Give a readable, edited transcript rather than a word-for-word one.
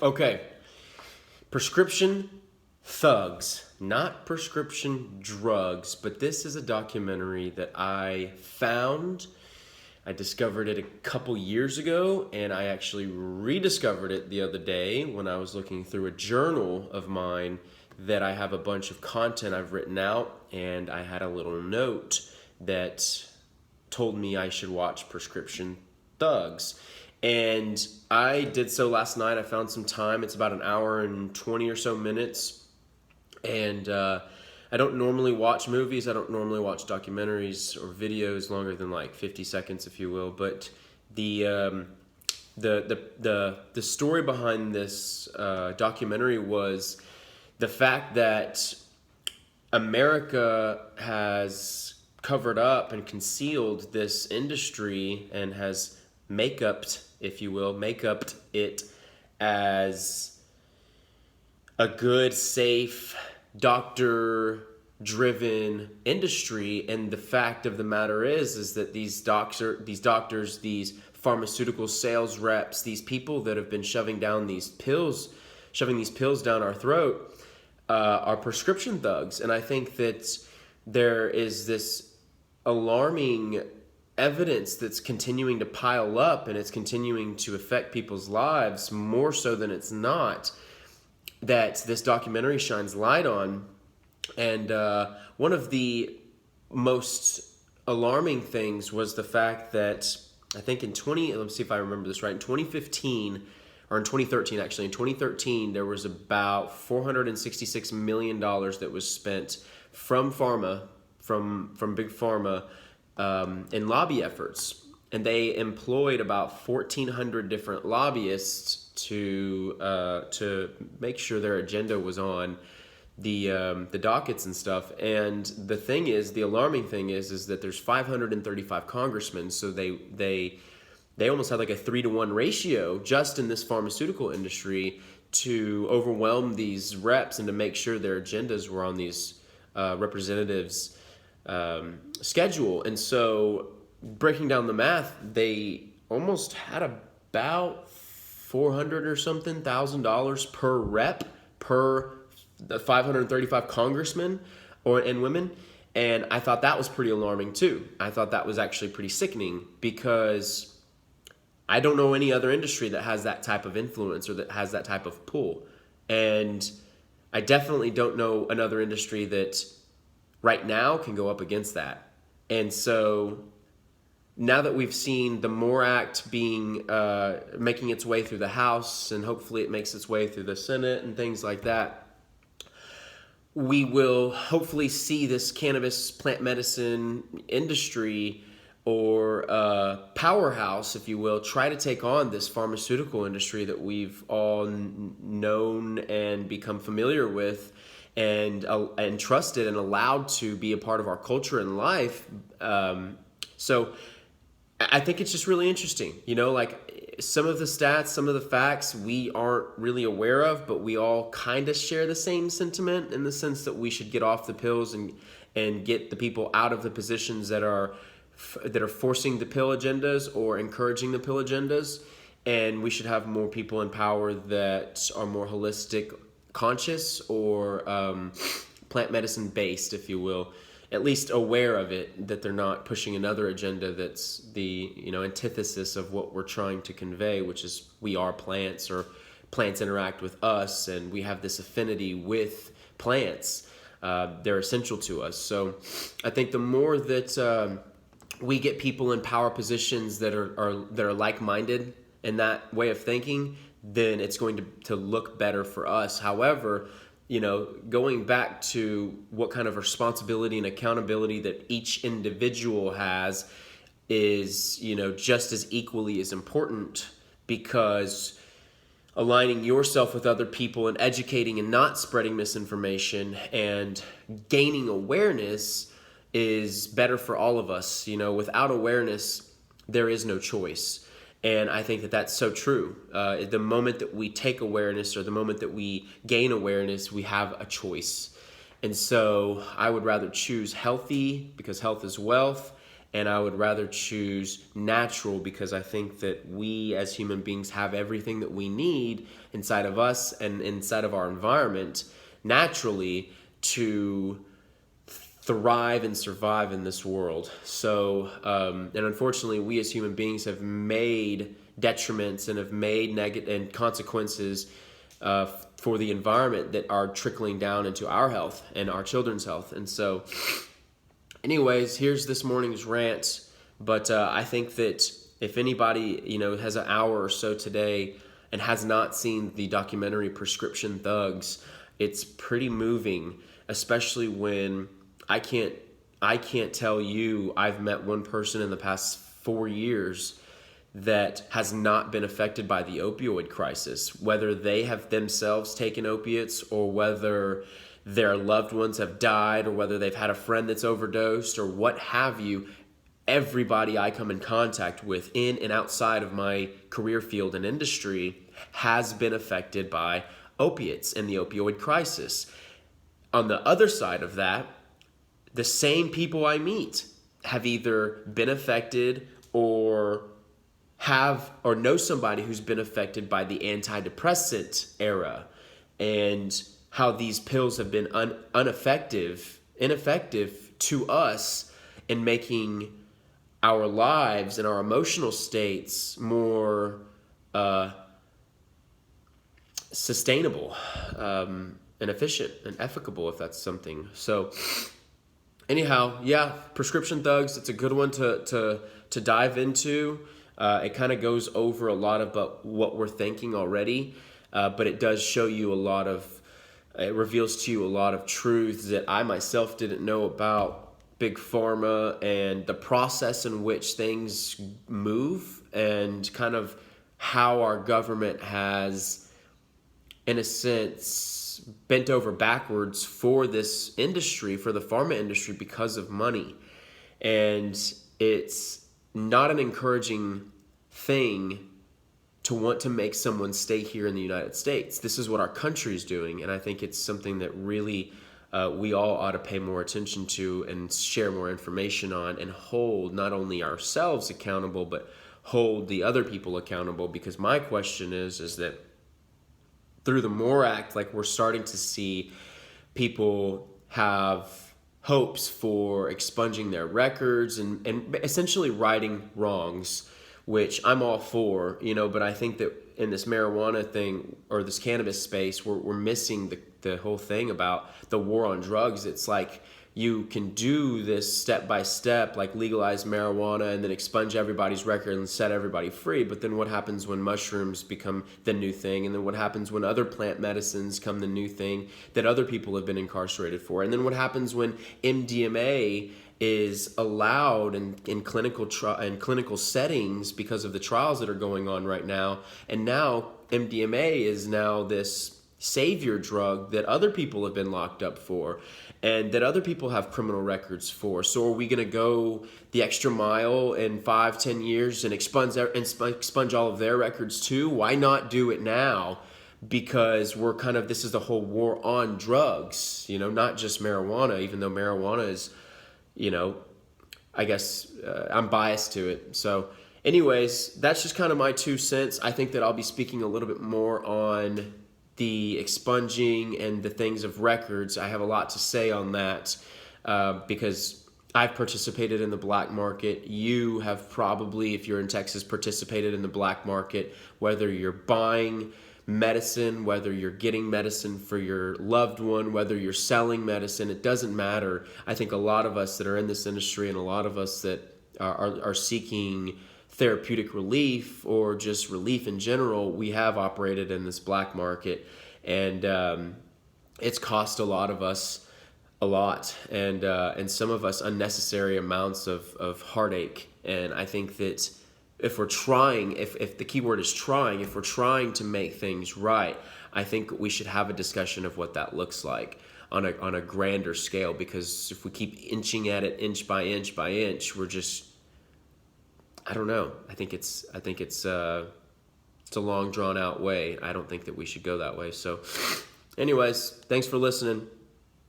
Okay, prescription thugs, not prescription drugs, but this is a documentary that I found. I discovered it a couple years ago, and I actually rediscovered it the other day when I was looking through a journal of mine that I have a bunch of content I've written out, and I had a little note that told me I should watch Prescription Thugs. And I did so last night. I found some time. It's about an hour and 20 or so minutes. And I don't normally watch movies. I don't normally watch documentaries or videos longer than like 50 seconds, if you will. But the story behind this documentary was the fact that America has covered up and concealed this industry and has make-upped, if you will, make-upped it as a good, safe, doctor-driven industry. And the fact of the matter is that these doctors, these pharmaceutical sales reps, these people that have been shoving these pills down our throat, are prescription thugs. And I think that there is this alarming evidence that's continuing to pile up, and it's continuing to affect people's lives more so than it's not, that this documentary shines light on. And one of the most alarming things was the fact that I think let's see if I remember this right, in 2015, or in 2013 actually, in 2013 there was about $466 million that was spent from big pharma in lobby efforts, and they employed about 1,400 different lobbyists to make sure their agenda was on the dockets and stuff. And the alarming thing is that there's 535 congressmen, so they almost had like a 3-to-1 ratio just in this pharmaceutical industry to overwhelm these reps and to make sure their agendas were on these representatives' schedule. And so, breaking down the math, they almost had about $400 or something $1,000 per rep per the 535 congressmen and women. And I thought that was pretty alarming too. I thought that was actually pretty sickening, because I don't know any other industry that has that type of influence or that has that type of pull. And I definitely don't know another industry that right now can go up against that. And so now that we've seen the MORE Act making its way through the House, and hopefully it makes its way through the Senate and things like that, we will hopefully see this cannabis plant medicine industry, or powerhouse, if you will, try to take on this pharmaceutical industry that we've all known and become familiar with, and trusted and allowed to be a part of our culture and life. So I think it's just really interesting. Like some of the stats, some of the facts we aren't really aware of, but we all kind of share the same sentiment, in the sense that we should get off the pills and get the people out of the positions that are forcing the pill agendas or encouraging the pill agendas. And we should have more people in power that are more holistic, conscious, or plant medicine based, if you will, at least aware of it, that they're not pushing another agenda that's the antithesis of what we're trying to convey, which is we are plants, or plants interact with us, and we have this affinity with plants. They're essential to us. So I think the more that we get people in power positions that are like-minded in that way of thinking, then it's going to look better for us. However, going back to what kind of responsibility and accountability that each individual has is, just as equally as important, because aligning yourself with other people and educating and not spreading misinformation and gaining awareness is better for all of us. Without awareness, there is no choice. And I think that that's so true. The moment that we take awareness, or the moment that we gain awareness, we have a choice. And so I would rather choose healthy, because health is wealth, and I would rather choose natural, because I think that we as human beings have everything that we need inside of us and inside of our environment naturally to thrive and survive in this world. So, and unfortunately, we as human beings have made detriments and have made negative and consequences for the environment that are trickling down into our health and our children's health. And so, anyways, here's this morning's rant. But I think that if anybody, has an hour or so today and has not seen the documentary Prescription Thugs, it's pretty moving, especially when I can't tell you I've met one person in the past 4 years that has not been affected by the opioid crisis, whether they have themselves taken opiates or whether their loved ones have died or whether they've had a friend that's overdosed or what have you. Everybody I come in contact with in and outside of my career field and industry has been affected by opiates and the opioid crisis. On the other side of that, the same people I meet have either been affected or know somebody who's been affected by the antidepressant era, and how these pills have been ineffective to us in making our lives and our emotional states more sustainable and efficient and efficable, if that's something. So anyhow, yeah, Prescription Thugs, it's a good one to dive into. It kind of goes over a lot about what we're thinking already, but it does show you it reveals to you a lot of truths that I myself didn't know about Big Pharma and the process in which things move, and kind of how our government has, in a sense, bent over backwards for this industry, for the pharma industry, because of money. And it's not an encouraging thing to want to make someone stay here in the United States. This is what our country is doing, and I think it's something that really we all ought to pay more attention to and share more information on, and hold not only ourselves accountable, but hold the other people accountable. Because my question is that through the MORE Act, like, we're starting to see people have hopes for expunging their records and essentially righting wrongs, which I'm all for, but I think that in this marijuana thing, or this cannabis space, we're missing the whole thing about the war on drugs. It's like you can do this step by step, like legalize marijuana and then expunge everybody's record and set everybody free. But then what happens when mushrooms become the new thing? And then what happens when other plant medicines come the new thing that other people have been incarcerated for? And then what happens when MDMA is allowed in clinical settings because of the trials that are going on right now? And now MDMA is now this savior drug that other people have been locked up for, and that other people have criminal records for. So are we going to go the extra mile in 5-10 years and expunge all of their records too? Why not do it now? Because this is the whole war on drugs, not just marijuana, even though marijuana is, I guess I'm biased to it. So anyways, that's just kind of my 2 cents. I think that I'll be speaking a little bit more on the expunging and the things of records. I have a lot to say on that because I've participated in the black market. You have probably, if you're in Texas, participated in the black market, whether you're buying medicine, whether you're getting medicine for your loved one, whether you're selling medicine, it doesn't matter. I think a lot of us that are in this industry, and a lot of us that are seeking therapeutic relief or just relief in general, we have operated in this black market, and it's cost a lot of us a lot, and some of us unnecessary amounts of heartache. And I think that if we're trying, if the key word is trying, if we're trying to make things right, I think we should have a discussion of what that looks like on a grander scale. Because if we keep inching at it inch by inch, we're just, I don't know. I think it's a long drawn out way. I don't think that we should go that way. So anyways, thanks for listening.